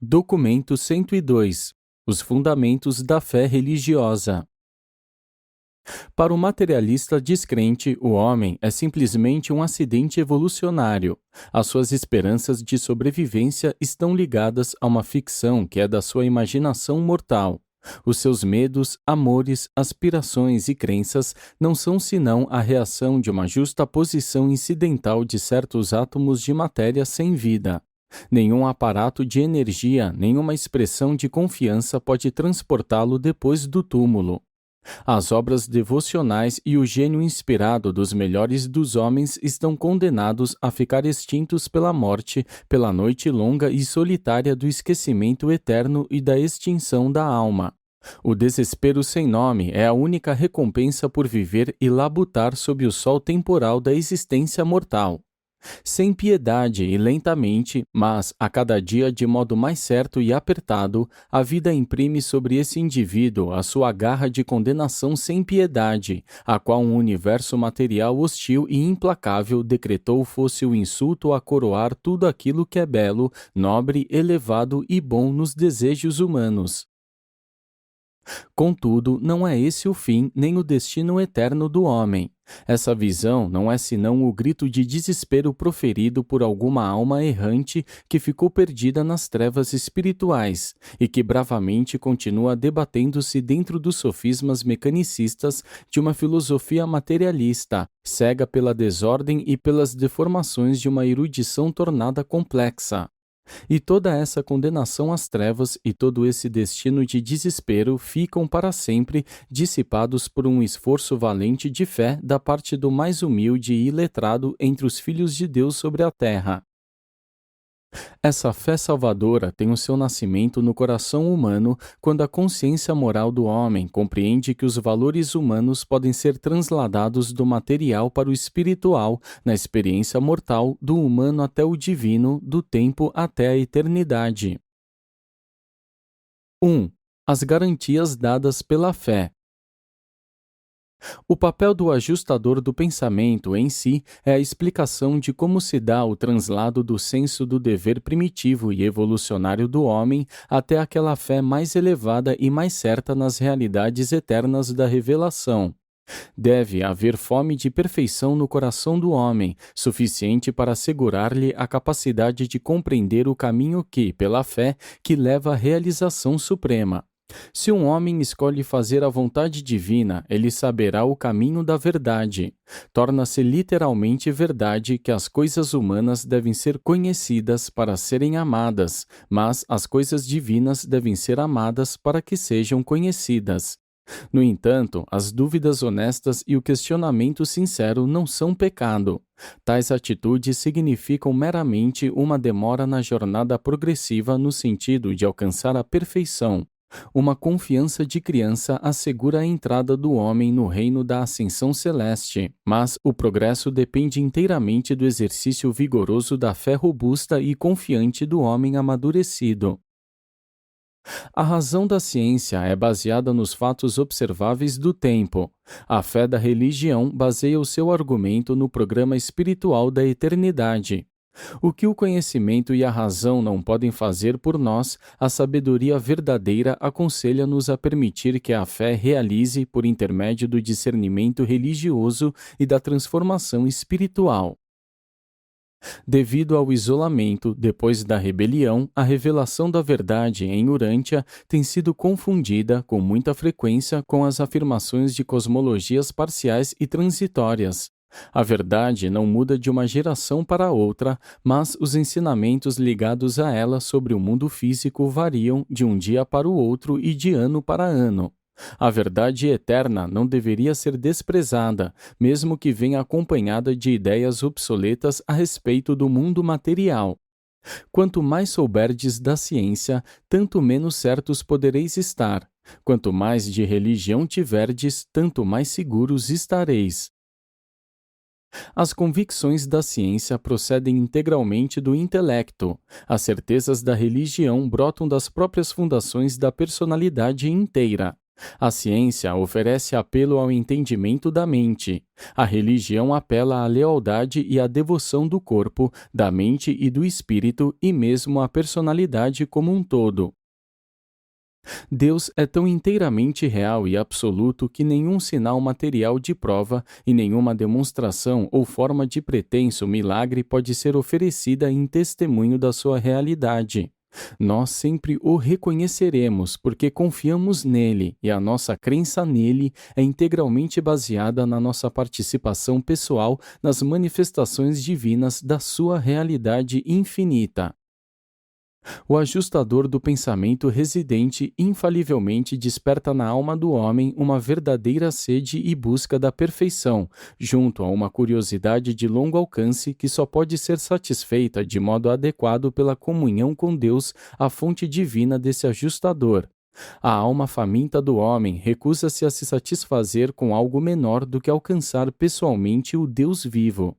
Documento 102. Os fundamentos da fé religiosa. Para o materialista descrente, o homem é simplesmente um acidente evolucionário. As suas esperanças de sobrevivência estão ligadas a uma ficção que é da sua imaginação mortal. Os seus medos, amores, aspirações e crenças não são senão a reação de uma justa posição incidental de certos átomos de matéria sem vida. Nenhum aparato de energia, nenhuma expressão de confiança pode transportá-lo depois do túmulo. As obras devocionais e o gênio inspirado dos melhores dos homens estão condenados a ficar extintos pela morte, pela noite longa e solitária do esquecimento eterno e da extinção da alma. O desespero sem nome é a única recompensa por viver e labutar sob o sol temporal da existência mortal. Sem piedade e lentamente, mas a cada dia de modo mais certo e apertado, a vida imprime sobre esse indivíduo a sua garra de condenação sem piedade, a qual um universo material hostil e implacável decretou fosse o insulto a coroar tudo aquilo que é belo, nobre, elevado e bom nos desejos humanos. Contudo, não é esse o fim nem o destino eterno do homem. Essa visão não é senão o grito de desespero proferido por alguma alma errante que ficou perdida nas trevas espirituais e que bravamente continua debatendo-se dentro dos sofismas mecanicistas de uma filosofia materialista, cega pela desordem e pelas deformações de uma erudição tornada complexa. E toda essa condenação às trevas e todo esse destino de desespero ficam para sempre dissipados por um esforço valente de fé da parte do mais humilde e iletrado entre os filhos de Deus sobre a terra. Essa fé salvadora tem o seu nascimento no coração humano quando a consciência moral do homem compreende que os valores humanos podem ser transladados do material para o espiritual, na experiência mortal, do humano até o divino, do tempo até a eternidade. 1. As garantias dadas pela fé. O papel do ajustador do pensamento em si é a explicação de como se dá o translado do senso do dever primitivo e evolucionário do homem até aquela fé mais elevada e mais certa nas realidades eternas da revelação. Deve haver fome de perfeição no coração do homem, suficiente para assegurar-lhe a capacidade de compreender o caminho que, pela fé, que leva à realização suprema. Se um homem escolhe fazer a vontade divina, ele saberá o caminho da verdade. Torna-se literalmente verdade que as coisas humanas devem ser conhecidas para serem amadas, mas as coisas divinas devem ser amadas para que sejam conhecidas. No entanto, as dúvidas honestas e o questionamento sincero não são pecado. Tais atitudes significam meramente uma demora na jornada progressiva no sentido de alcançar a perfeição. Uma confiança de criança assegura a entrada do homem no reino da ascensão celeste, mas o progresso depende inteiramente do exercício vigoroso da fé robusta e confiante do homem amadurecido. A razão da ciência é baseada nos fatos observáveis do tempo. A fé da religião baseia o seu argumento no programa espiritual da eternidade. O que o conhecimento e a razão não podem fazer por nós, a sabedoria verdadeira aconselha-nos a permitir que a fé realize por intermédio do discernimento religioso e da transformação espiritual. Devido ao isolamento, depois da rebelião, a revelação da verdade em Urântia tem sido confundida com muita frequência com as afirmações de cosmologias parciais e transitórias. A verdade não muda de uma geração para outra, mas os ensinamentos ligados a ela sobre o mundo físico variam de um dia para o outro e de ano para ano. A verdade eterna não deveria ser desprezada, mesmo que venha acompanhada de ideias obsoletas a respeito do mundo material. Quanto mais souberdes da ciência, tanto menos certos podereis estar. Quanto mais de religião tiverdes, tanto mais seguros estareis. As convicções da ciência procedem integralmente do intelecto. As certezas da religião brotam das próprias fundações da personalidade inteira. A ciência oferece apelo ao entendimento da mente. A religião apela à lealdade e à devoção do corpo, da mente e do espírito e mesmo à personalidade como um todo. Deus é tão inteiramente real e absoluto que nenhum sinal material de prova e nenhuma demonstração ou forma de pretenso milagre pode ser oferecida em testemunho da sua realidade. Nós sempre o reconheceremos porque confiamos nele e a nossa crença nele é integralmente baseada na nossa participação pessoal nas manifestações divinas da sua realidade infinita. O ajustador do pensamento residente infalivelmente desperta na alma do homem uma verdadeira sede e busca da perfeição, junto a uma curiosidade de longo alcance que só pode ser satisfeita de modo adequado pela comunhão com Deus, a fonte divina desse ajustador. A alma faminta do homem recusa-se a se satisfazer com algo menor do que alcançar pessoalmente o Deus vivo.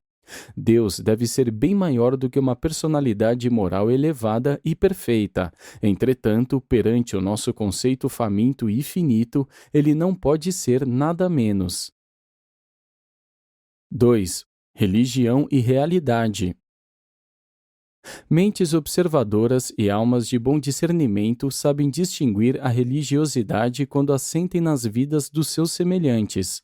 Deus deve ser bem maior do que uma personalidade moral elevada e perfeita. Entretanto, perante o nosso conceito faminto e finito, ele não pode ser nada menos. 2. Religião e realidade. Mentes observadoras e almas de bom discernimento sabem distinguir a religiosidade quando a sentem nas vidas dos seus semelhantes.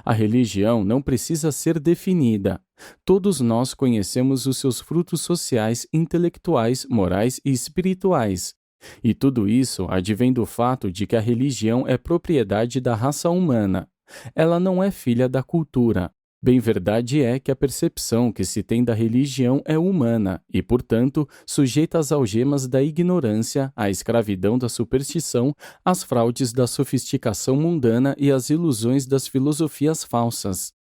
A religião não precisa ser definida. Todos nós conhecemos os seus frutos sociais, intelectuais, morais e espirituais. E tudo isso advém do fato de que a religião é propriedade da raça humana. Ela não é filha da cultura. Bem verdade é que a percepção que se tem da religião é humana e, portanto, sujeita às algemas da ignorância, à escravidão da superstição, às fraudes da sofisticação mundana e às ilusões das filosofias falsas.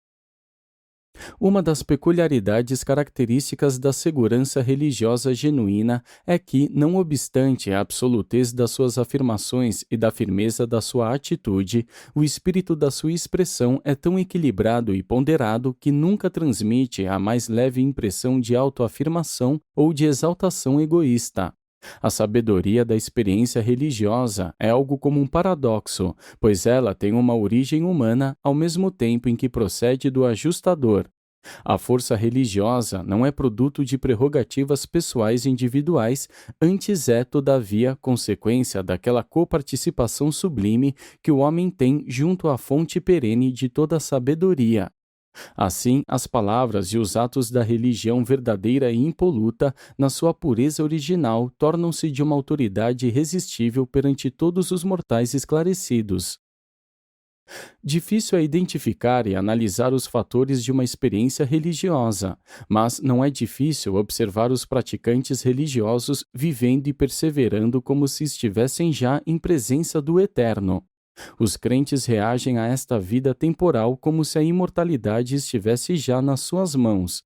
Uma das peculiaridades características da segurança religiosa genuína é que, não obstante a absolutez das suas afirmações e da firmeza da sua atitude, o espírito da sua expressão é tão equilibrado e ponderado que nunca transmite a mais leve impressão de autoafirmação ou de exaltação egoísta. A sabedoria da experiência religiosa é algo como um paradoxo, pois ela tem uma origem humana ao mesmo tempo em que procede do ajustador. A força religiosa não é produto de prerrogativas pessoais individuais, antes é, todavia, consequência daquela coparticipação sublime que o homem tem junto à fonte perene de toda a sabedoria. Assim, as palavras e os atos da religião verdadeira e impoluta, na sua pureza original, tornam-se de uma autoridade irresistível perante todos os mortais esclarecidos. Difícil é identificar e analisar os fatores de uma experiência religiosa, mas não é difícil observar os praticantes religiosos vivendo e perseverando como se estivessem já em presença do Eterno. Os crentes reagem a esta vida temporal como se a imortalidade estivesse já nas suas mãos.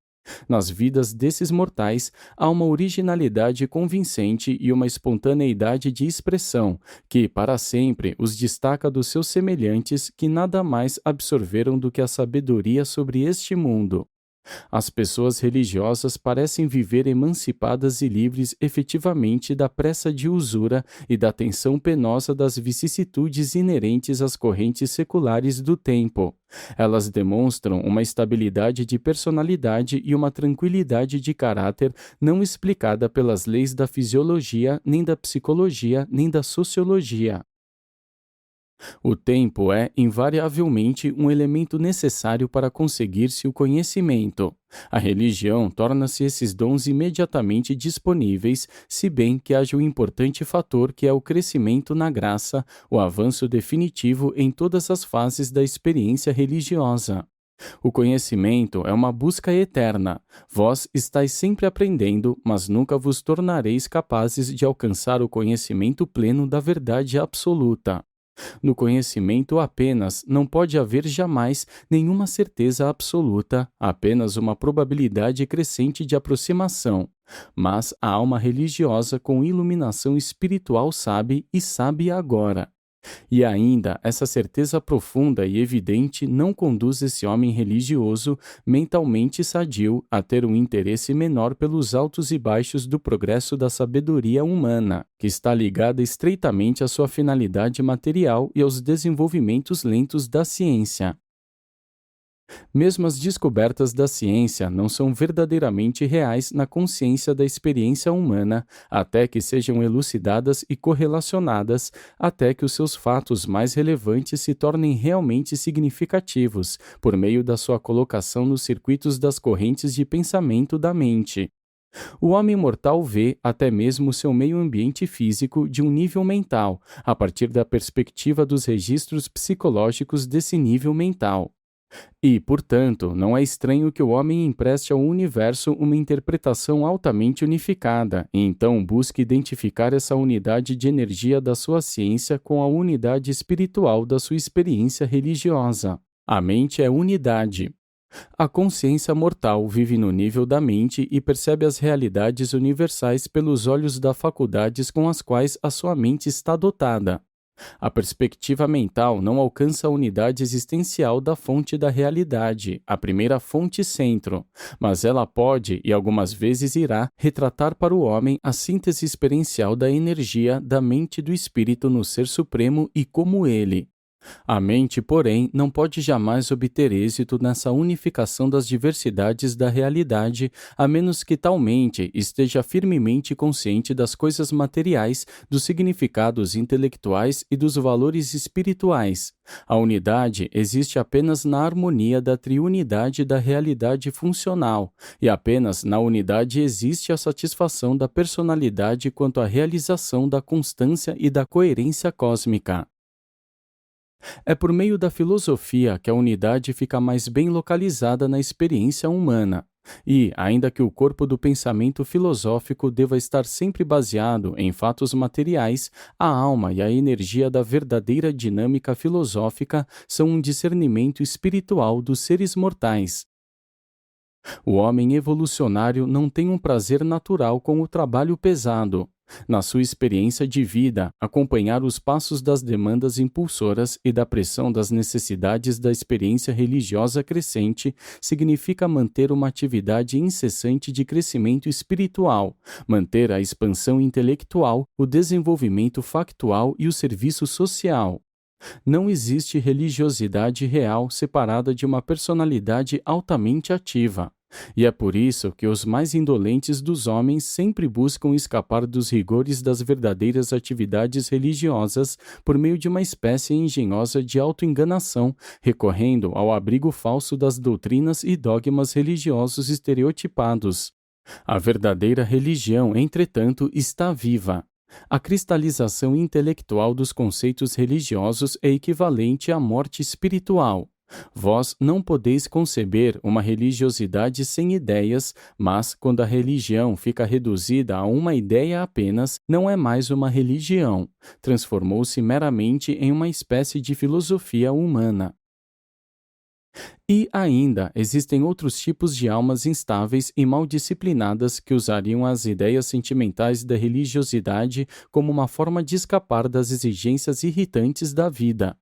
Nas vidas desses mortais, há uma originalidade convincente e uma espontaneidade de expressão, que, para sempre, os destaca dos seus semelhantes que nada mais absorveram do que a sabedoria sobre este mundo. As pessoas religiosas parecem viver emancipadas e livres efetivamente da pressa de usura e da tensão penosa das vicissitudes inerentes às correntes seculares do tempo. Elas demonstram uma estabilidade de personalidade e uma tranquilidade de caráter não explicada pelas leis da fisiologia, nem da psicologia, nem da sociologia. O tempo é, invariavelmente, um elemento necessário para conseguir-se o conhecimento. A religião torna-se esses dons imediatamente disponíveis, se bem que haja um importante fator que é o crescimento na graça, o avanço definitivo em todas as fases da experiência religiosa. O conhecimento é uma busca eterna. Vós estáis sempre aprendendo, mas nunca vos tornareis capazes de alcançar o conhecimento pleno da verdade absoluta. No conhecimento apenas não pode haver jamais nenhuma certeza absoluta, apenas uma probabilidade crescente de aproximação. Mas a alma religiosa com iluminação espiritual sabe e sabe agora. E ainda, essa certeza profunda e evidente não conduz esse homem religioso, mentalmente sadio, a ter um interesse menor pelos altos e baixos do progresso da sabedoria humana, que está ligada estreitamente à sua finalidade material e aos desenvolvimentos lentos da ciência. Mesmo as descobertas da ciência não são verdadeiramente reais na consciência da experiência humana, até que sejam elucidadas e correlacionadas, até que os seus fatos mais relevantes se tornem realmente significativos, por meio da sua colocação nos circuitos das correntes de pensamento da mente. O homem mortal vê até mesmo seu meio ambiente físico de um nível mental, a partir da perspectiva dos registros psicológicos desse nível mental. E, portanto, não é estranho que o homem empreste ao universo uma interpretação altamente unificada, e então busque identificar essa unidade de energia da sua ciência com a unidade espiritual da sua experiência religiosa. A mente é unidade. A consciência mortal vive no nível da mente e percebe as realidades universais pelos olhos das faculdades com as quais a sua mente está dotada. A perspectiva mental não alcança a unidade existencial da fonte da realidade, a primeira fonte centro, mas ela pode, e algumas vezes irá, retratar para o homem a síntese experiencial da energia da mente e do espírito no Ser Supremo e como ele. A mente, porém, não pode jamais obter êxito nessa unificação das diversidades da realidade, a menos que tal mente esteja firmemente consciente das coisas materiais, dos significados intelectuais e dos valores espirituais. A unidade existe apenas na harmonia da triunidade da realidade funcional, e apenas na unidade existe a satisfação da personalidade quanto à realização da constância e da coerência cósmica. É por meio da filosofia que a unidade fica mais bem localizada na experiência humana. E, ainda que o corpo do pensamento filosófico deva estar sempre baseado em fatos materiais, a alma e a energia da verdadeira dinâmica filosófica são um discernimento espiritual dos seres mortais. O homem evolucionário não tem um prazer natural com o trabalho pesado. Na sua experiência de vida, acompanhar os passos das demandas impulsoras e da pressão das necessidades da experiência religiosa crescente significa manter uma atividade incessante de crescimento espiritual, manter a expansão intelectual, o desenvolvimento factual e o serviço social. Não existe religiosidade real separada de uma personalidade altamente ativa. E é por isso que os mais indolentes dos homens sempre buscam escapar dos rigores das verdadeiras atividades religiosas por meio de uma espécie engenhosa de autoenganação, recorrendo ao abrigo falso das doutrinas e dogmas religiosos estereotipados. A verdadeira religião, entretanto, está viva. A cristalização intelectual dos conceitos religiosos é equivalente à morte espiritual. Vós não podeis conceber uma religiosidade sem ideias, mas quando a religião fica reduzida a uma ideia apenas, não é mais uma religião. Transformou-se meramente em uma espécie de filosofia humana. E ainda existem outros tipos de almas instáveis e mal disciplinadas que usariam as ideias sentimentais da religiosidade como uma forma de escapar das exigências irritantes da vida.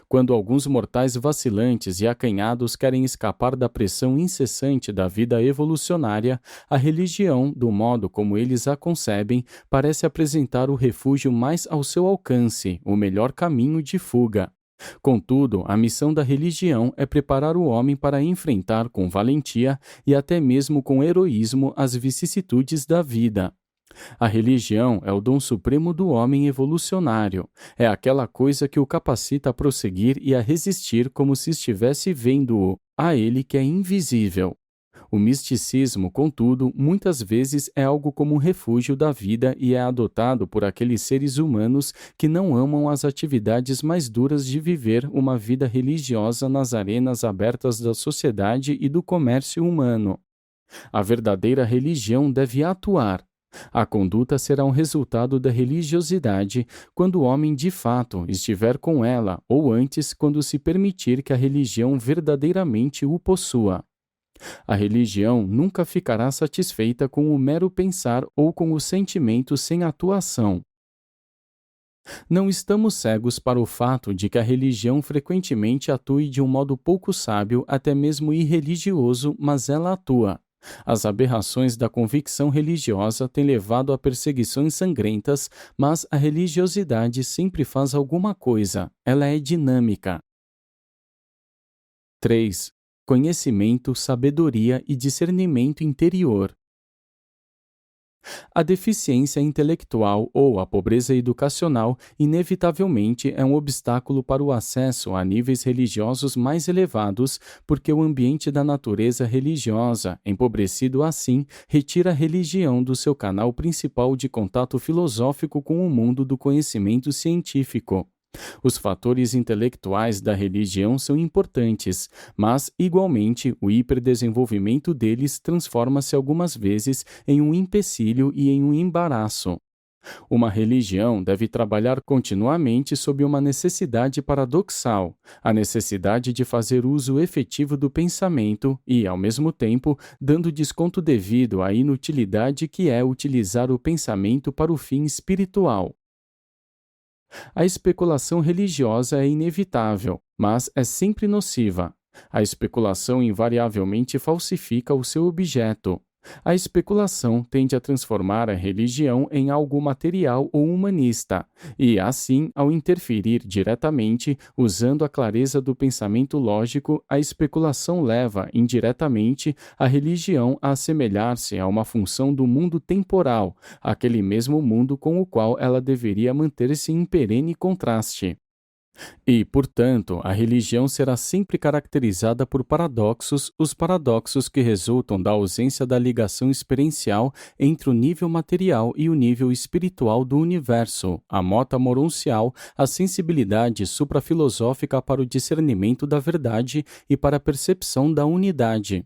Quando alguns mortais vacilantes e acanhados querem escapar da pressão incessante da vida evolucionária, a religião, do modo como eles a concebem, parece apresentar o refúgio mais ao seu alcance, o melhor caminho de fuga. Contudo, a missão da religião é preparar o homem para enfrentar com valentia e até mesmo com heroísmo as vicissitudes da vida. A religião é o dom supremo do homem evolucionário. É aquela coisa que o capacita a prosseguir e a resistir como se estivesse vendo-o, a ele que é invisível. O misticismo, contudo, muitas vezes é algo como um refúgio da vida e é adotado por aqueles seres humanos que não amam as atividades mais duras de viver uma vida religiosa nas arenas abertas da sociedade e do comércio humano. A verdadeira religião deve atuar. A conduta será um resultado da religiosidade quando o homem de fato estiver com ela, ou antes, quando se permitir que a religião verdadeiramente o possua. A religião nunca ficará satisfeita com o mero pensar ou com o sentimento sem atuação. Não estamos cegos para o fato de que a religião frequentemente atue de um modo pouco sábio, até mesmo irreligioso, mas ela atua. As aberrações da convicção religiosa têm levado a perseguições sangrentas, mas a religiosidade sempre faz alguma coisa. Ela é dinâmica. 3. Conhecimento, sabedoria e discernimento interior. A deficiência intelectual ou a pobreza educacional inevitavelmente é um obstáculo para o acesso a níveis religiosos mais elevados, porque o ambiente da natureza religiosa, empobrecido assim, retira a religião do seu canal principal de contato filosófico com o mundo do conhecimento científico. Os fatores intelectuais da religião são importantes, mas, igualmente, o hiperdesenvolvimento deles transforma-se algumas vezes em um empecilho e em um embaraço. Uma religião deve trabalhar continuamente sob uma necessidade paradoxal, a necessidade de fazer uso efetivo do pensamento e, ao mesmo tempo, dando desconto devido à inutilidade que é utilizar o pensamento para o fim espiritual. A especulação religiosa é inevitável, mas é sempre nociva. A especulação invariavelmente falsifica o seu objeto. A especulação tende a transformar a religião em algo material ou humanista, e, assim, ao interferir diretamente, usando a clareza do pensamento lógico, a especulação leva, indiretamente, a religião a assemelhar-se a uma função do mundo temporal, aquele mesmo mundo com o qual ela deveria manter-se em perene contraste. E, portanto, a religião será sempre caracterizada por paradoxos, os paradoxos que resultam da ausência da ligação experiencial entre o nível material e o nível espiritual do universo, a mota moroncial, a sensibilidade suprafilosófica para o discernimento da verdade e para a percepção da unidade.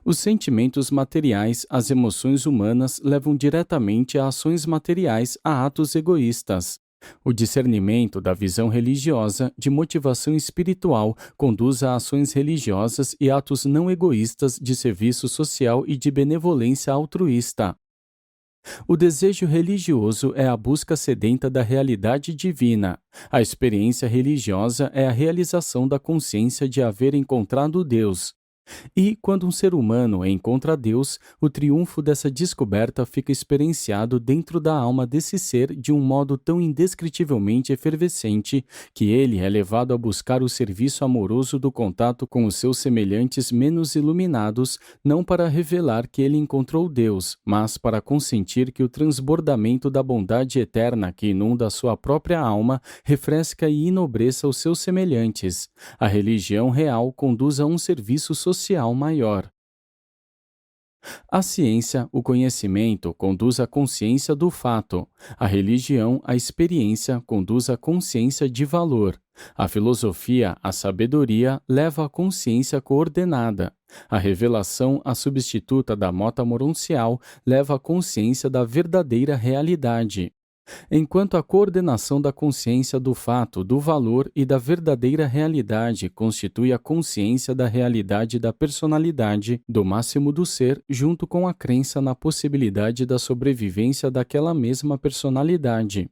Os sentimentos materiais, as emoções humanas levam diretamente a ações materiais, a atos egoístas. O discernimento da visão religiosa, de motivação espiritual, conduz a ações religiosas e atos não egoístas de serviço social e de benevolência altruísta. O desejo religioso é a busca sedenta da realidade divina. A experiência religiosa é a realização da consciência de haver encontrado Deus. E, quando um ser humano encontra Deus, o triunfo dessa descoberta fica experienciado dentro da alma desse ser de um modo tão indescritivelmente efervescente que ele é levado a buscar o serviço amoroso do contato com os seus semelhantes menos iluminados, não para revelar que ele encontrou Deus, mas para consentir que o transbordamento da bondade eterna que inunda a sua própria alma refresca e enobreça os seus semelhantes. A religião real conduz a um serviço social maior. A ciência, o conhecimento, conduz à consciência do fato. A religião, a experiência, conduz à consciência de valor. A filosofia, a sabedoria, leva à consciência coordenada. A revelação, a substituta da mota moroncial, leva à consciência da verdadeira realidade. Enquanto a coordenação da consciência do fato, do valor e da verdadeira realidade constitui a consciência da realidade da personalidade, do máximo do ser, junto com a crença na possibilidade da sobrevivência daquela mesma personalidade.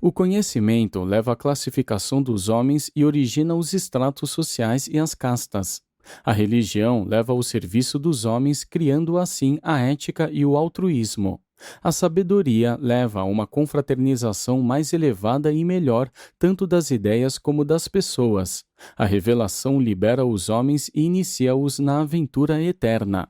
O conhecimento leva à classificação dos homens e origina os estratos sociais e as castas. A religião leva ao serviço dos homens, criando assim a ética e o altruísmo. A sabedoria leva a uma confraternização mais elevada e melhor, tanto das ideias como das pessoas. A revelação libera os homens e inicia-os na aventura eterna.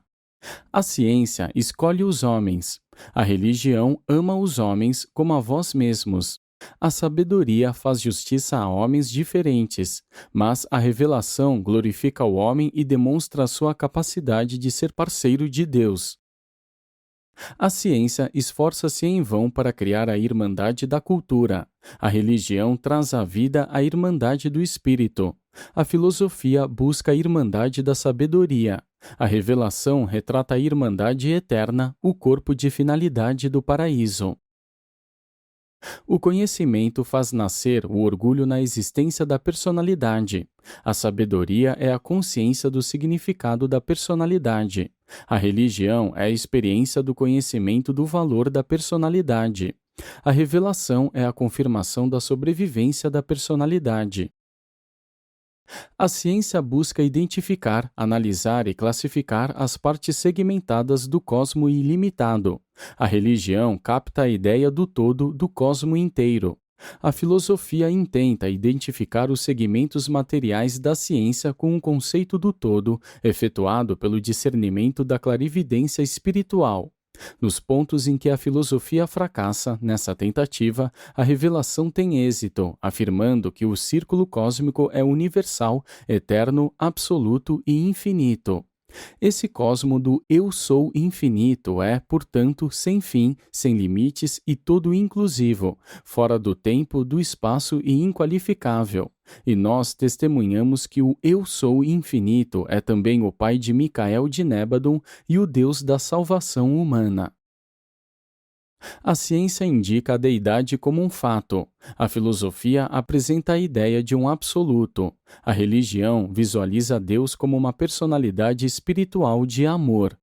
A ciência escolhe os homens. A religião ama os homens como a vós mesmos. A sabedoria faz justiça a homens diferentes, mas a revelação glorifica o homem e demonstra a sua capacidade de ser parceiro de Deus. A ciência esforça-se em vão para criar a irmandade da cultura. A religião traz à vida a irmandade do espírito. A filosofia busca a irmandade da sabedoria. A revelação retrata a irmandade eterna, o corpo de finalidade do paraíso. O conhecimento faz nascer o orgulho na existência da personalidade. A sabedoria é a consciência do significado da personalidade. A religião é a experiência do conhecimento do valor da personalidade. A revelação é a confirmação da sobrevivência da personalidade. A ciência busca identificar, analisar e classificar as partes segmentadas do cosmo ilimitado. A religião capta a ideia do todo do cosmo inteiro. A filosofia intenta identificar os segmentos materiais da ciência com o conceito do todo, efetuado pelo discernimento da clarividência espiritual. Nos pontos em que a filosofia fracassa nessa tentativa, a revelação tem êxito, afirmando que o círculo cósmico é universal, eterno, absoluto e infinito. Esse cosmo do Eu Sou infinito é, portanto, sem fim, sem limites e todo inclusivo, fora do tempo, do espaço e inqualificável. E nós testemunhamos que o Eu Sou infinito é também o pai de Micael de Nébadon e o Deus da salvação humana. A ciência indica a deidade como um fato. A filosofia apresenta a ideia de um absoluto. A religião visualiza Deus como uma personalidade espiritual de amor.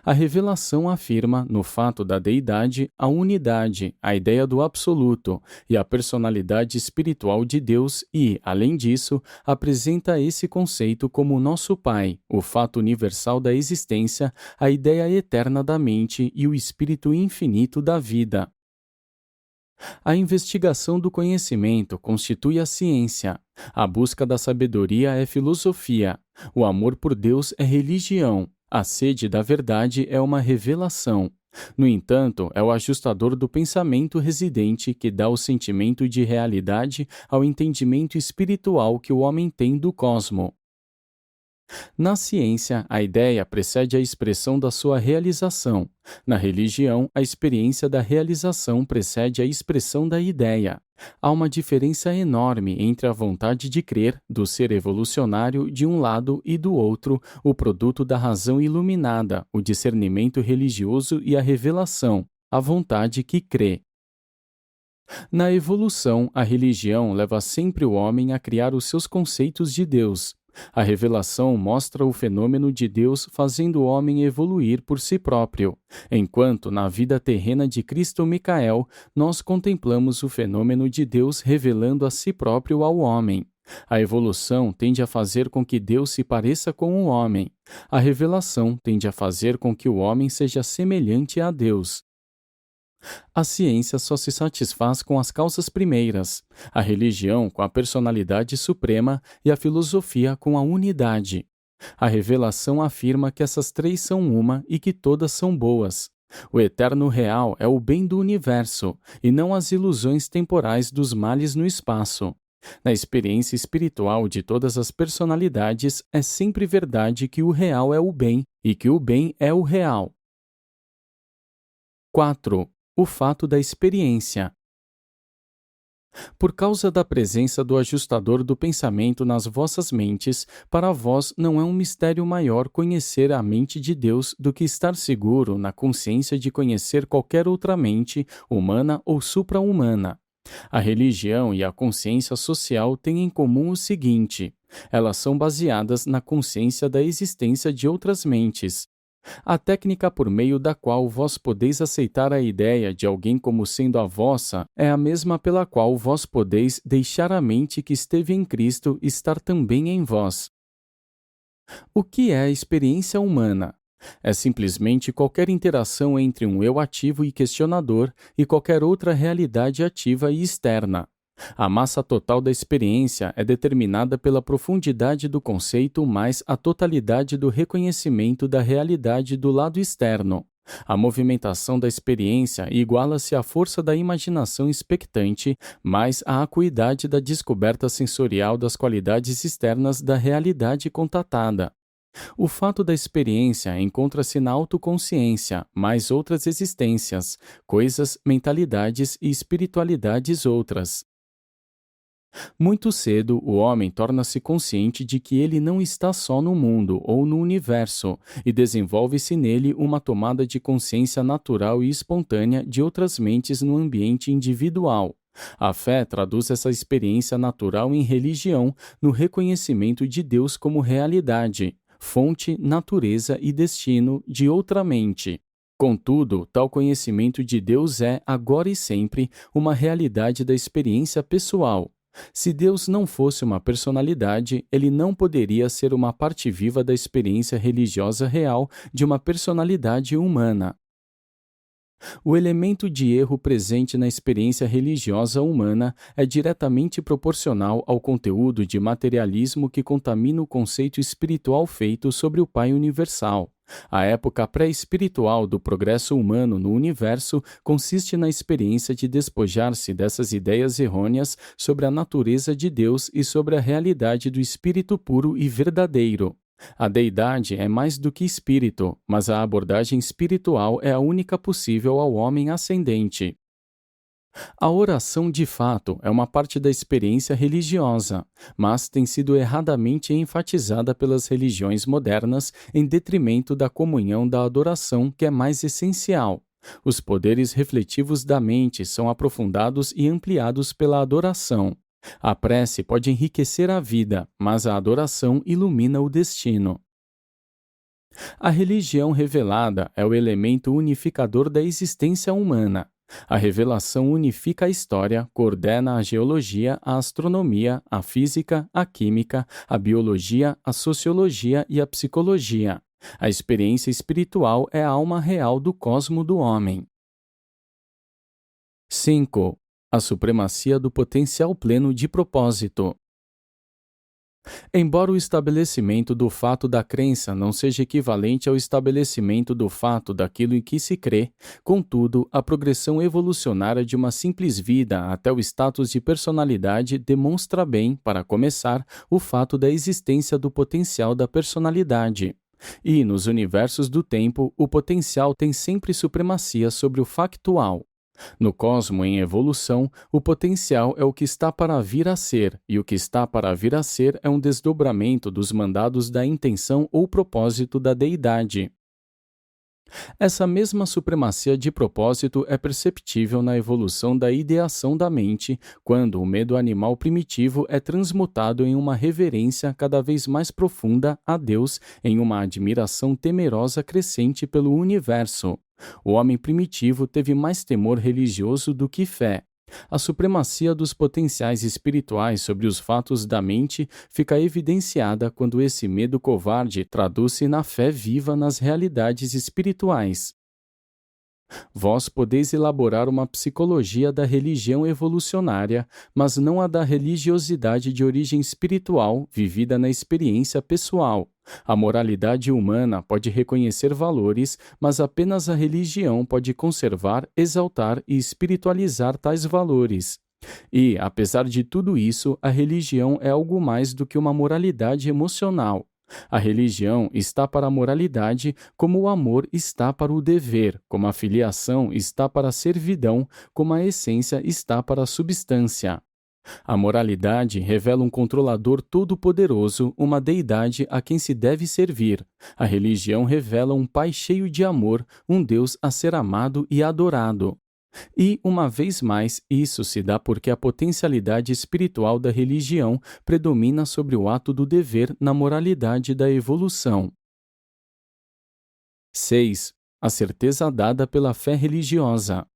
A revelação afirma, no fato da deidade, a unidade, a ideia do absoluto e a personalidade espiritual de Deus e, além disso, apresenta esse conceito como nosso Pai, o fato universal da existência, a ideia eterna da mente e o espírito infinito da vida. A investigação do conhecimento constitui a ciência. A busca da sabedoria é filosofia. O amor por Deus é religião. A sede da verdade é uma revelação. No entanto, é o ajustador do pensamento residente que dá o sentimento de realidade ao entendimento espiritual que o homem tem do cosmo. Na ciência, a ideia precede a expressão da sua realização. Na religião, a experiência da realização precede a expressão da ideia. Há uma diferença enorme entre a vontade de crer, do ser evolucionário de um lado e do outro, o produto da razão iluminada, o discernimento religioso e a revelação, a vontade que crê. Na evolução, a religião leva sempre o homem a criar os seus conceitos de Deus. A revelação mostra o fenômeno de Deus fazendo o homem evoluir por si próprio, enquanto na vida terrena de Cristo Micael, nós contemplamos o fenômeno de Deus revelando a si próprio ao homem. A evolução tende a fazer com que Deus se pareça com o homem. A revelação tende a fazer com que o homem seja semelhante a Deus. A ciência só se satisfaz com as causas primeiras, a religião com a personalidade suprema e a filosofia com a unidade. A revelação afirma que essas três são uma e que todas são boas. O eterno real é o bem do universo, e não as ilusões temporais dos males no espaço. Na experiência espiritual de todas as personalidades, é sempre verdade que o real é o bem e que o bem é o real. 4. O fato da experiência. Por causa da presença do ajustador do pensamento nas vossas mentes, para vós não é um mistério maior conhecer a mente de Deus do que estar seguro na consciência de conhecer qualquer outra mente, humana ou supra-humana. A religião e a consciência social têm em comum o seguinte: elas são baseadas na consciência da existência de outras mentes. A técnica por meio da qual vós podeis aceitar a ideia de alguém como sendo a vossa é a mesma pela qual vós podeis deixar a mente que esteve em Cristo estar também em vós. O que é a experiência humana? É simplesmente qualquer interação entre um eu ativo e questionador e qualquer outra realidade ativa e externa. A massa total da experiência é determinada pela profundidade do conceito mais a totalidade do reconhecimento da realidade do lado externo. A movimentação da experiência iguala-se à força da imaginação expectante, mais a acuidade da descoberta sensorial das qualidades externas da realidade contatada. O fato da experiência encontra-se na autoconsciência, mais outras existências, coisas, mentalidades e espiritualidades outras. Muito cedo, o homem torna-se consciente de que ele não está só no mundo ou no universo, e desenvolve-se nele uma tomada de consciência natural e espontânea de outras mentes no ambiente individual. A fé traduz essa experiência natural em religião, no reconhecimento de Deus como realidade, fonte, natureza e destino de outra mente. Contudo, tal conhecimento de Deus é, agora e sempre, uma realidade da experiência pessoal. Se Deus não fosse uma personalidade, ele não poderia ser uma parte viva da experiência religiosa real de uma personalidade humana. O elemento de erro presente na experiência religiosa humana é diretamente proporcional ao conteúdo de materialismo que contamina o conceito espiritual feito sobre o Pai Universal. A época pré-espiritual do progresso humano no universo consiste na experiência de despojar-se dessas ideias errôneas sobre a natureza de Deus e sobre a realidade do Espírito puro e verdadeiro. A deidade é mais do que espírito, mas a abordagem espiritual é a única possível ao homem ascendente. A oração, de fato, é uma parte da experiência religiosa, mas tem sido erradamente enfatizada pelas religiões modernas em detrimento da comunhão da adoração, que é mais essencial. Os poderes refletivos da mente são aprofundados e ampliados pela adoração. A prece pode enriquecer a vida, mas a adoração ilumina o destino. A religião revelada é o elemento unificador da existência humana. A revelação unifica a história, coordena a geologia, a astronomia, a física, a química, a biologia, a sociologia e a psicologia. A experiência espiritual é a alma real do cosmo do homem. 5. A supremacia do potencial pleno de propósito. Embora o estabelecimento do fato da crença não seja equivalente ao estabelecimento do fato daquilo em que se crê, contudo, a progressão evolucionária de uma simples vida até o status de personalidade demonstra bem, para começar, o fato da existência do potencial da personalidade. E, nos universos do tempo, o potencial tem sempre supremacia sobre o factual. No cosmo em evolução, o potencial é o que está para vir a ser, e o que está para vir a ser é um desdobramento dos mandados da intenção ou propósito da deidade. Essa mesma supremacia de propósito é perceptível na evolução da ideação da mente, quando o medo animal primitivo é transmutado em uma reverência cada vez mais profunda a Deus, em uma admiração temerosa crescente pelo universo. O homem primitivo teve mais temor religioso do que fé. A supremacia dos potenciais espirituais sobre os fatos da mente fica evidenciada quando esse medo covarde traduz-se na fé viva nas realidades espirituais. Vós podeis elaborar uma psicologia da religião evolucionária, mas não a da religiosidade de origem espiritual vivida na experiência pessoal. A moralidade humana pode reconhecer valores, mas apenas a religião pode conservar, exaltar e espiritualizar tais valores. E, apesar de tudo isso, a religião é algo mais do que uma moralidade emocional. A religião está para a moralidade como o amor está para o dever, como a filiação está para a servidão, como a essência está para a substância. A moralidade revela um controlador todo-poderoso, uma deidade a quem se deve servir. A religião revela um Pai cheio de amor, um Deus a ser amado e adorado. E, uma vez mais, isso se dá porque a potencialidade espiritual da religião predomina sobre o ato do dever na moralidade da evolução. 6. A certeza dada pela fé religiosa.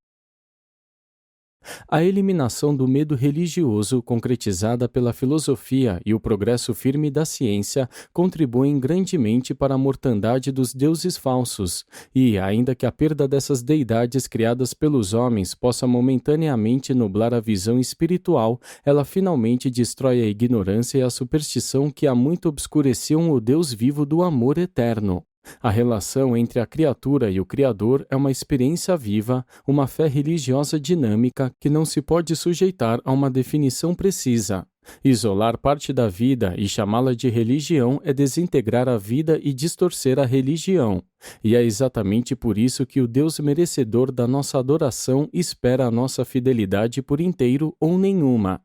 A eliminação do medo religioso, concretizada pela filosofia e o progresso firme da ciência, contribuem grandemente para a mortandade dos deuses falsos, e, ainda que a perda dessas deidades criadas pelos homens possa momentaneamente nublar a visão espiritual, ela finalmente destrói a ignorância e a superstição que há muito obscureciam o Deus vivo do amor eterno. A relação entre a criatura e o Criador é uma experiência viva, uma fé religiosa dinâmica que não se pode sujeitar a uma definição precisa. Isolar parte da vida e chamá-la de religião é desintegrar a vida e distorcer a religião. E é exatamente por isso que o Deus merecedor da nossa adoração espera a nossa fidelidade por inteiro ou nenhuma.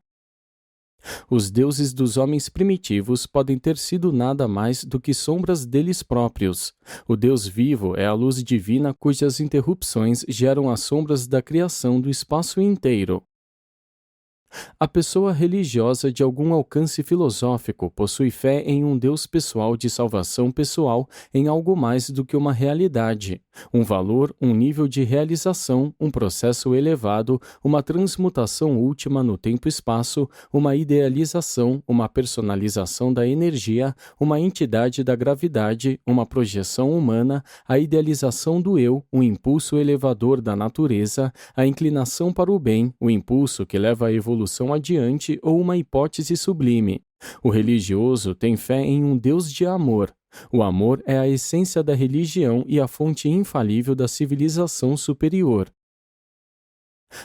Os deuses dos homens primitivos podem ter sido nada mais do que sombras deles próprios. O Deus vivo é a luz divina cujas interrupções geram as sombras da criação do espaço inteiro. A pessoa religiosa de algum alcance filosófico possui fé em um Deus pessoal de salvação pessoal, em algo mais do que uma realidade, um valor, um nível de realização, um processo elevado, uma transmutação última no tempo-espaço, uma idealização, uma personalização da energia, uma entidade da gravidade, uma projeção humana, a idealização do eu, um impulso elevador da natureza, a inclinação para o bem, o impulso que leva à evolução adiante ou uma hipótese sublime. O religioso tem fé em um Deus de amor. O amor é a essência da religião e a fonte infalível da civilização superior.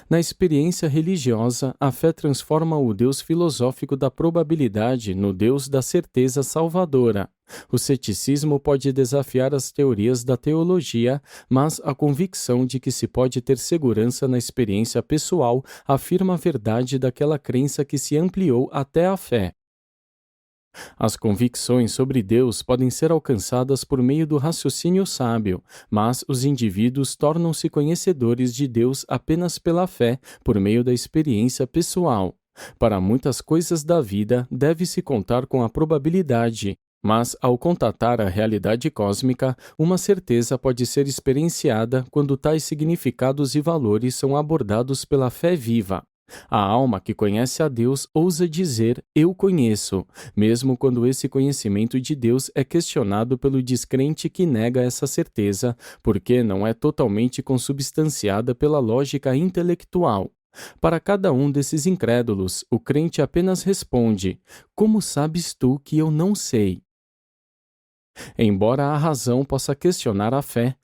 Na experiência religiosa, a fé transforma o Deus filosófico da probabilidade no Deus da certeza salvadora. O ceticismo pode desafiar as teorias da teologia, mas a convicção de que se pode ter segurança na experiência pessoal afirma a verdade daquela crença que se ampliou até a fé. As convicções sobre Deus podem ser alcançadas por meio do raciocínio sábio, mas os indivíduos tornam-se conhecedores de Deus apenas pela fé, por meio da experiência pessoal. Para muitas coisas da vida, deve-se contar com a probabilidade, mas, ao contatar a realidade cósmica, uma certeza pode ser experienciada quando tais significados e valores são abordados pela fé viva. A alma que conhece a Deus ousa dizer "eu conheço", mesmo quando esse conhecimento de Deus é questionado pelo descrente que nega essa certeza, porque não é totalmente consubstanciada pela lógica intelectual. Para cada um desses incrédulos, o crente apenas responde: "Como sabes tu que eu não sei?" Embora a razão possa questionar a fé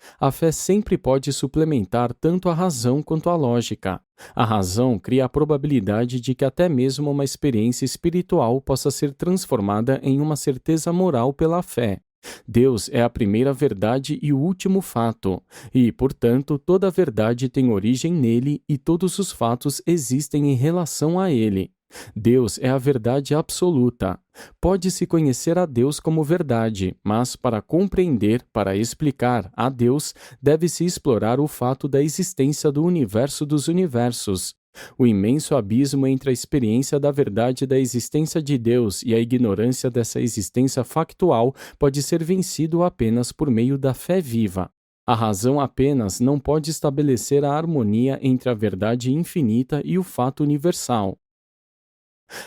sempre pode suplementar tanto a razão quanto a lógica. A razão cria a probabilidade de que até mesmo uma experiência espiritual possa ser transformada em uma certeza moral pela fé. Deus é a primeira verdade e o último fato, e, portanto, toda verdade tem origem nele e todos os fatos existem em relação a ele. Deus é a verdade absoluta. Pode-se conhecer a Deus como verdade, mas para compreender, para explicar a Deus, deve-se explorar o fato da existência do universo dos universos. O imenso abismo entre a experiência da verdade da existência de Deus e a ignorância dessa existência factual pode ser vencido apenas por meio da fé viva. A razão apenas não pode estabelecer a harmonia entre a verdade infinita e o fato universal.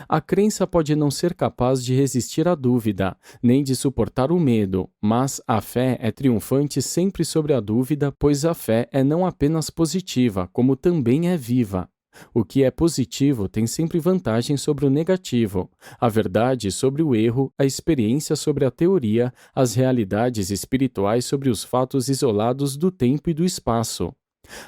A crença pode não ser capaz de resistir à dúvida, nem de suportar o medo, mas a fé é triunfante sempre sobre a dúvida, pois a fé é não apenas positiva, como também é viva. O que é positivo tem sempre vantagem sobre o negativo, a verdade sobre o erro, a experiência sobre a teoria, as realidades espirituais sobre os fatos isolados do tempo e do espaço.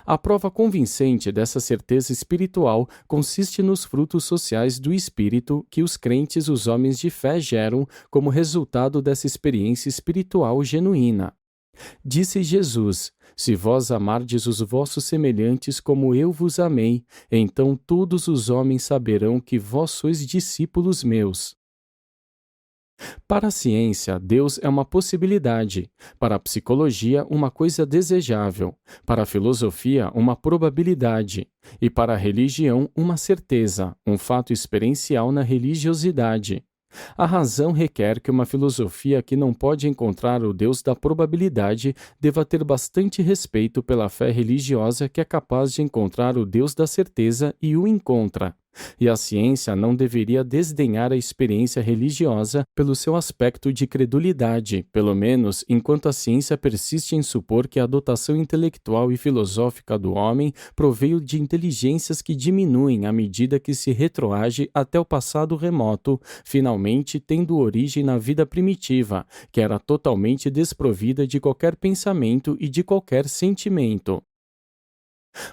A prova convincente dessa certeza espiritual consiste nos frutos sociais do espírito que os crentes, os homens de fé, geram como resultado dessa experiência espiritual genuína. Disse Jesus: "Se vós amardes os vossos semelhantes como eu vos amei, então todos os homens saberão que vós sois discípulos meus." Para a ciência, Deus é uma possibilidade. Para a psicologia, uma coisa desejável. Para a filosofia, uma probabilidade. E para a religião, uma certeza, um fato experiencial na religiosidade. A razão requer que uma filosofia que não pode encontrar o Deus da probabilidade deva ter bastante respeito pela fé religiosa que é capaz de encontrar o Deus da certeza e o encontra. E a ciência não deveria desdenhar a experiência religiosa pelo seu aspecto de credulidade, pelo menos enquanto a ciência persiste em supor que a dotação intelectual e filosófica do homem proveio de inteligências que diminuem à medida que se retroage até o passado remoto, finalmente tendo origem na vida primitiva, que era totalmente desprovida de qualquer pensamento e de qualquer sentimento.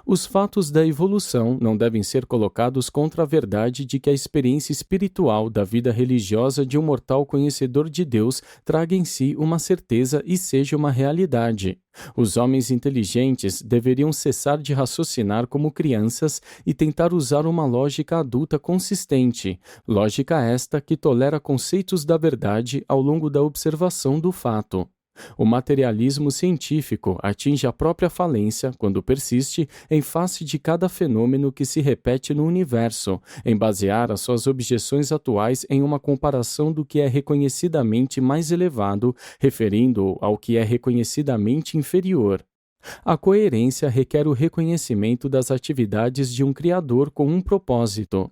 Os fatos da evolução não devem ser colocados contra a verdade de que a experiência espiritual da vida religiosa de um mortal conhecedor de Deus traga em si uma certeza e seja uma realidade. Os homens inteligentes deveriam cessar de raciocinar como crianças e tentar usar uma lógica adulta consistente, lógica esta que tolera conceitos da verdade ao longo da observação do fato. O materialismo científico atinge a própria falência quando persiste em face de cada fenômeno que se repete no universo, em basear as suas objeções atuais em uma comparação do que é reconhecidamente mais elevado, referindo-o ao que é reconhecidamente inferior. A coerência requer o reconhecimento das atividades de um Criador com um propósito.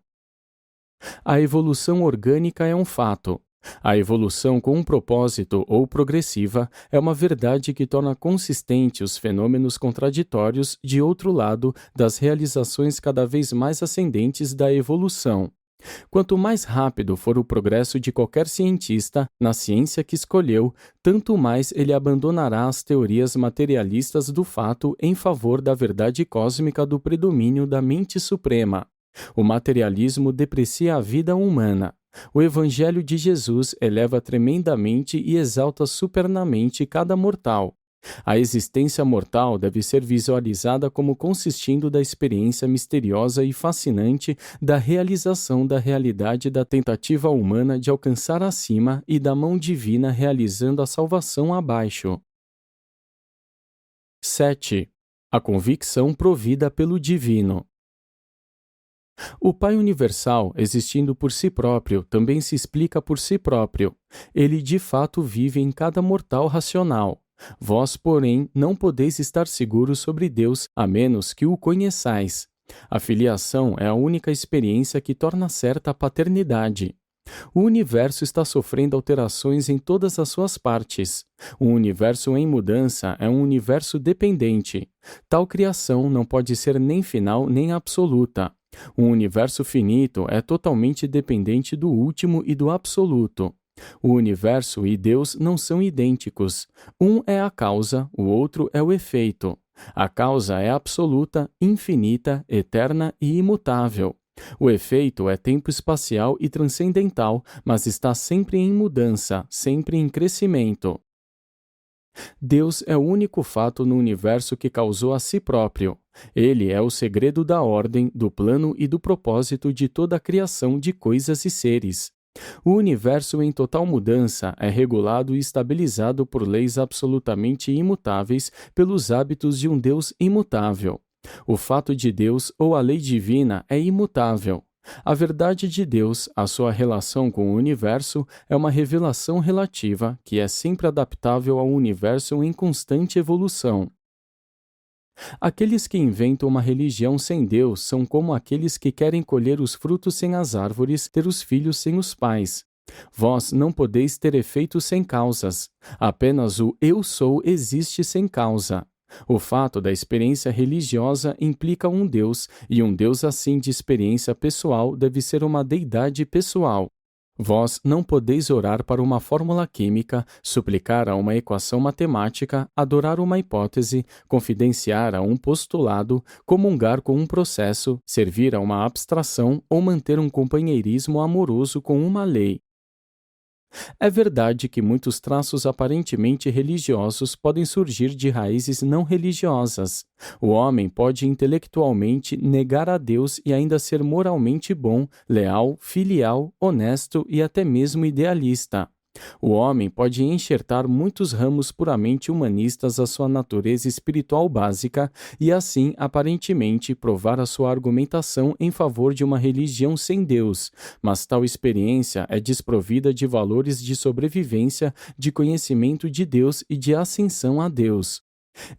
A evolução orgânica é um fato. A evolução com um propósito ou progressiva é uma verdade que torna consistente os fenômenos contraditórios, de outro lado, das realizações cada vez mais ascendentes da evolução. Quanto mais rápido for o progresso de qualquer cientista na ciência que escolheu, tanto mais ele abandonará as teorias materialistas do fato em favor da verdade cósmica do predomínio da mente suprema. O materialismo deprecia a vida humana. O Evangelho de Jesus eleva tremendamente e exalta supernamente cada mortal. A existência mortal deve ser visualizada como consistindo da experiência misteriosa e fascinante da realização da realidade da tentativa humana de alcançar acima e da mão divina realizando a salvação abaixo. 7. A convicção provida pelo divino. O Pai Universal, existindo por si próprio, também se explica por si próprio. Ele de fato vive em cada mortal racional. Vós, porém, não podeis estar seguros sobre Deus, a menos que o conheçais. A filiação é a única experiência que torna certa a paternidade. O universo está sofrendo alterações em todas as suas partes. O universo em mudança é um universo dependente. Tal criação não pode ser nem final nem absoluta. Um universo finito é totalmente dependente do último e do absoluto. O universo e Deus não são idênticos. Um é a causa, o outro é o efeito. A causa é absoluta, infinita, eterna e imutável. O efeito é tempo espacial e transcendental, mas está sempre em mudança, sempre em crescimento. Deus é o único fato no universo que causou a si próprio. Ele é o segredo da ordem, do plano e do propósito de toda a criação de coisas e seres. O universo em total mudança é regulado e estabilizado por leis absolutamente imutáveis pelos hábitos de um Deus imutável. O fato de Deus ou a lei divina é imutável. A verdade de Deus, a sua relação com o universo, é uma revelação relativa que é sempre adaptável ao universo em constante evolução. Aqueles que inventam uma religião sem Deus são como aqueles que querem colher os frutos sem as árvores, ter os filhos sem os pais. Vós não podeis ter efeitos sem causas. Apenas o Eu Sou existe sem causa. O fato da experiência religiosa implica um Deus, e um Deus assim de experiência pessoal deve ser uma deidade pessoal. Vós não podeis orar para uma fórmula química, suplicar a uma equação matemática, adorar uma hipótese, confidenciar a um postulado, comungar com um processo, servir a uma abstração ou manter um companheirismo amoroso com uma lei. É verdade que muitos traços aparentemente religiosos podem surgir de raízes não religiosas. O homem pode intelectualmente negar a Deus e ainda ser moralmente bom, leal, filial, honesto e até mesmo idealista. O homem pode enxertar muitos ramos puramente humanistas à sua natureza espiritual básica e assim, aparentemente, provar a sua argumentação em favor de uma religião sem Deus, mas tal experiência é desprovida de valores de sobrevivência, de conhecimento de Deus e de ascensão a Deus.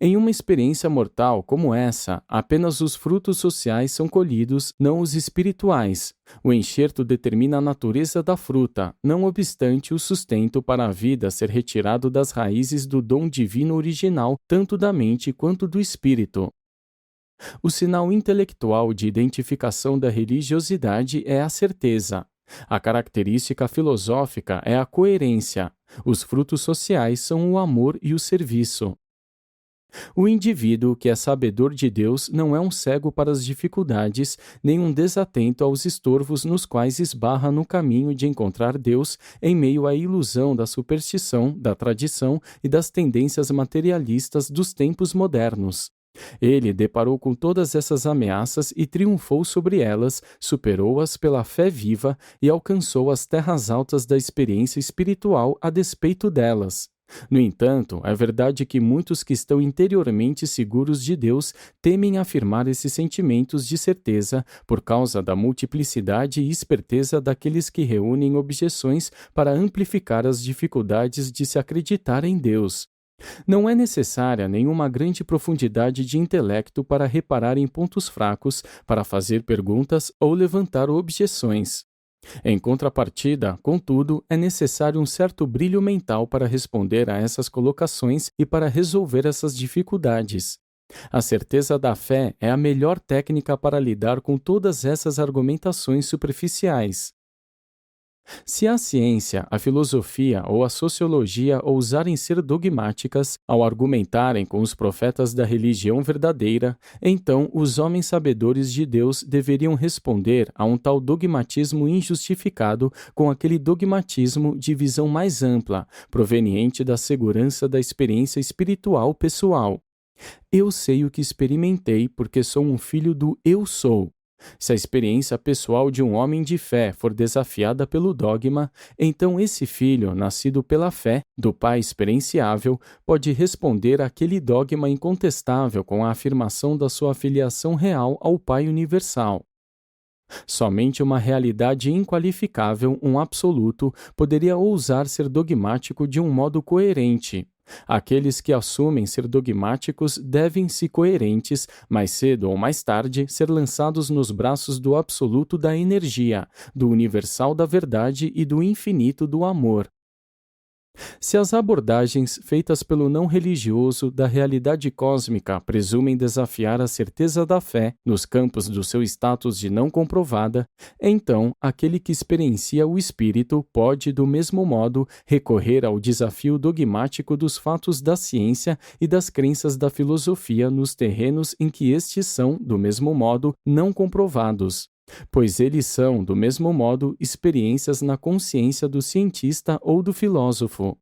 Em uma experiência mortal como essa, apenas os frutos sociais são colhidos, não os espirituais. O enxerto determina a natureza da fruta, não obstante o sustento para a vida ser retirado das raízes do dom divino original, tanto da mente quanto do espírito. O sinal intelectual de identificação da religiosidade é a certeza. A característica filosófica é a coerência. Os frutos sociais são o amor e o serviço. O indivíduo que é sabedor de Deus não é um cego para as dificuldades, nem um desatento aos estorvos nos quais esbarra no caminho de encontrar Deus em meio à ilusão da superstição, da tradição e das tendências materialistas dos tempos modernos. Ele deparou com todas essas ameaças e triunfou sobre elas, superou-as pela fé viva e alcançou as terras altas da experiência espiritual a despeito delas. No entanto, é verdade que muitos que estão interiormente seguros de Deus temem afirmar esses sentimentos de certeza por causa da multiplicidade e esperteza daqueles que reúnem objeções para amplificar as dificuldades de se acreditar em Deus. Não é necessária nenhuma grande profundidade de intelecto para reparar em pontos fracos, para fazer perguntas ou levantar objeções. Em contrapartida, contudo, é necessário um certo brilho mental para responder a essas colocações e para resolver essas dificuldades. A certeza da fé é a melhor técnica para lidar com todas essas argumentações superficiais. Se a ciência, a filosofia ou a sociologia ousarem ser dogmáticas ao argumentarem com os profetas da religião verdadeira, então os homens sabedores de Deus deveriam responder a um tal dogmatismo injustificado com aquele dogmatismo de visão mais ampla, proveniente da segurança da experiência espiritual pessoal. Eu sei o que experimentei porque sou um filho do Eu Sou. Se a experiência pessoal de um homem de fé for desafiada pelo dogma, então esse filho, nascido pela fé, do Pai experienciável, pode responder àquele dogma incontestável com a afirmação da sua filiação real ao Pai universal. Somente uma realidade inqualificável, um absoluto, poderia ousar ser dogmático de um modo coerente. Aqueles que assumem ser dogmáticos devem-se coerentes, mais cedo ou mais tarde, ser lançados nos braços do absoluto da energia, do universal da verdade e do infinito do amor. Se as abordagens feitas pelo não religioso da realidade cósmica presumem desafiar a certeza da fé nos campos do seu status de não comprovada, então aquele que experiencia o espírito pode, do mesmo modo, recorrer ao desafio dogmático dos fatos da ciência e das crenças da filosofia nos terrenos em que estes são, do mesmo modo, não comprovados. Pois eles são, do mesmo modo, experiências na consciência do cientista ou do filósofo.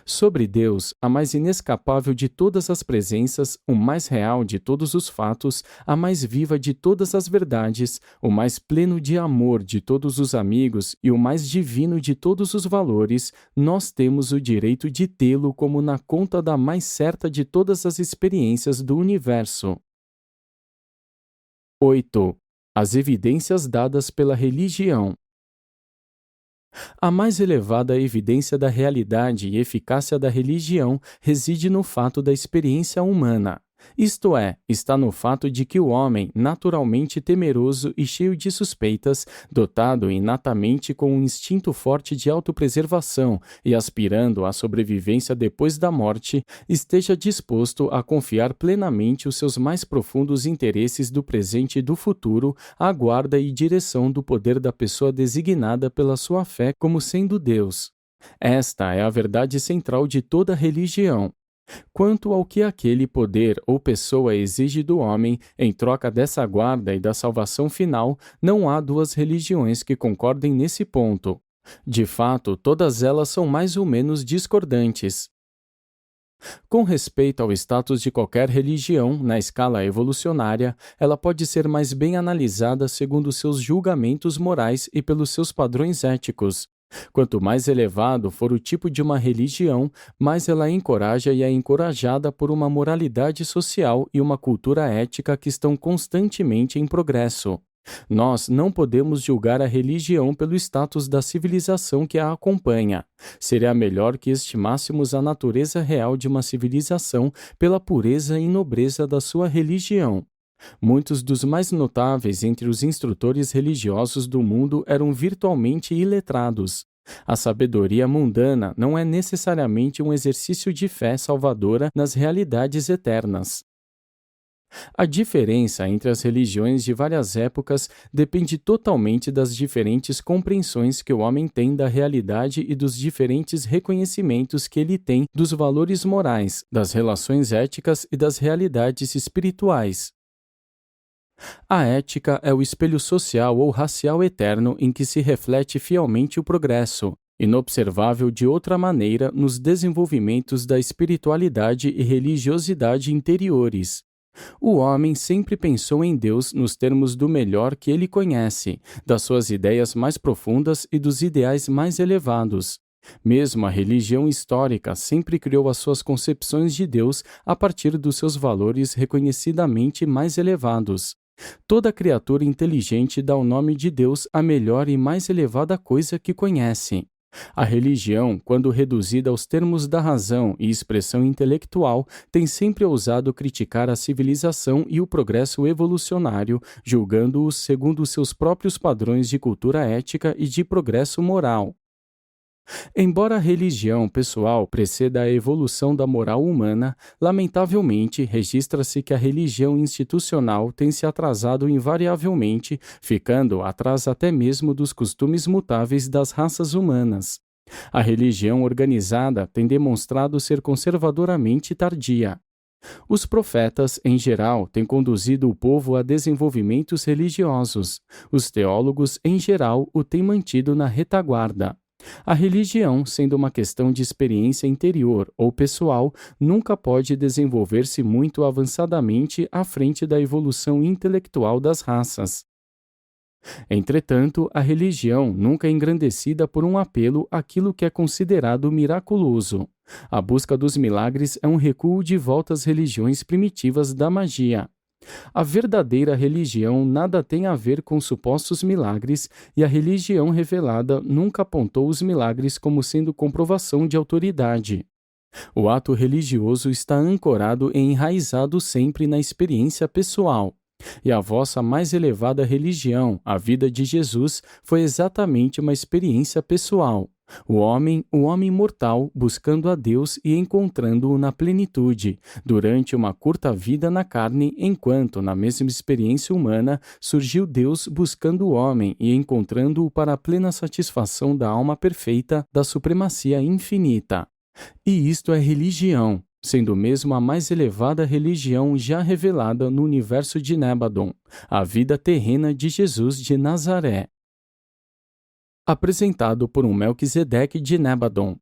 Sobre Deus, a mais inescapável de todas as presenças, o mais real de todos os fatos, a mais viva de todas as verdades, o mais pleno de amor de todos os amigos e o mais divino de todos os valores, nós temos o direito de tê-lo como na conta da mais certa de todas as experiências do universo. 8. As evidências dadas pela religião. A mais elevada evidência da realidade e eficácia da religião reside no fato da experiência humana. Isto é, está no fato de que o homem, naturalmente temeroso e cheio de suspeitas, dotado inatamente com um instinto forte de autopreservação e aspirando à sobrevivência depois da morte, esteja disposto a confiar plenamente os seus mais profundos interesses do presente e do futuro à guarda e direção do poder da pessoa designada pela sua fé como sendo Deus. Esta é a verdade central de toda religião. Quanto ao que aquele poder ou pessoa exige do homem em troca dessa guarda e da salvação final, não há duas religiões que concordem nesse ponto. De fato, todas elas são mais ou menos discordantes. Com respeito ao status de qualquer religião, na escala evolucionária, ela pode ser mais bem analisada segundo seus julgamentos morais e pelos seus padrões éticos. Quanto mais elevado for o tipo de uma religião, mais ela encoraja e é encorajada por uma moralidade social e uma cultura ética que estão constantemente em progresso. Nós não podemos julgar a religião pelo status da civilização que a acompanha. Seria melhor que estimássemos a natureza real de uma civilização pela pureza e nobreza da sua religião. Muitos dos mais notáveis entre os instrutores religiosos do mundo eram virtualmente iletrados. A sabedoria mundana não é necessariamente um exercício de fé salvadora nas realidades eternas. A diferença entre as religiões de várias épocas depende totalmente das diferentes compreensões que o homem tem da realidade e dos diferentes reconhecimentos que ele tem dos valores morais, das relações éticas e das realidades espirituais. A ética é o espelho social ou racial eterno em que se reflete fielmente o progresso, inobservável de outra maneira nos desenvolvimentos da espiritualidade e religiosidade interiores. O homem sempre pensou em Deus nos termos do melhor que ele conhece, das suas ideias mais profundas e dos ideais mais elevados. Mesmo a religião histórica sempre criou as suas concepções de Deus a partir dos seus valores reconhecidamente mais elevados. Toda criatura inteligente dá o nome de Deus à melhor e mais elevada coisa que conhece. A religião, quando reduzida aos termos da razão e expressão intelectual, tem sempre ousado criticar a civilização e o progresso evolucionário, julgando-os segundo seus próprios padrões de cultura ética e de progresso moral. Embora a religião pessoal preceda a evolução da moral humana, lamentavelmente registra-se que a religião institucional tem se atrasado invariavelmente, ficando atrás até mesmo dos costumes mutáveis das raças humanas. A religião organizada tem demonstrado ser conservadoramente tardia. Os profetas, em geral, têm conduzido o povo a desenvolvimentos religiosos. Os teólogos, em geral, o têm mantido na retaguarda. A religião, sendo uma questão de experiência interior ou pessoal, nunca pode desenvolver-se muito avançadamente à frente da evolução intelectual das raças. Entretanto, a religião nunca é engrandecida por um apelo àquilo que é considerado miraculoso. A busca dos milagres é um recuo de volta às religiões primitivas da magia. A verdadeira religião nada tem a ver com supostos milagres, e a religião revelada nunca apontou os milagres como sendo comprovação de autoridade. O ato religioso está ancorado e enraizado sempre na experiência pessoal. E a vossa mais elevada religião, a vida de Jesus, foi exatamente uma experiência pessoal. O homem mortal, buscando a Deus e encontrando-o na plenitude, durante uma curta vida na carne, enquanto, na mesma experiência humana, surgiu Deus buscando o homem e encontrando-o para a plena satisfação da alma perfeita, da supremacia infinita. E isto é religião, sendo mesmo a mais elevada religião já revelada no universo de Nébadon, a vida terrena de Jesus de Nazaré. Apresentado por um Melquisedeque de Nébadon.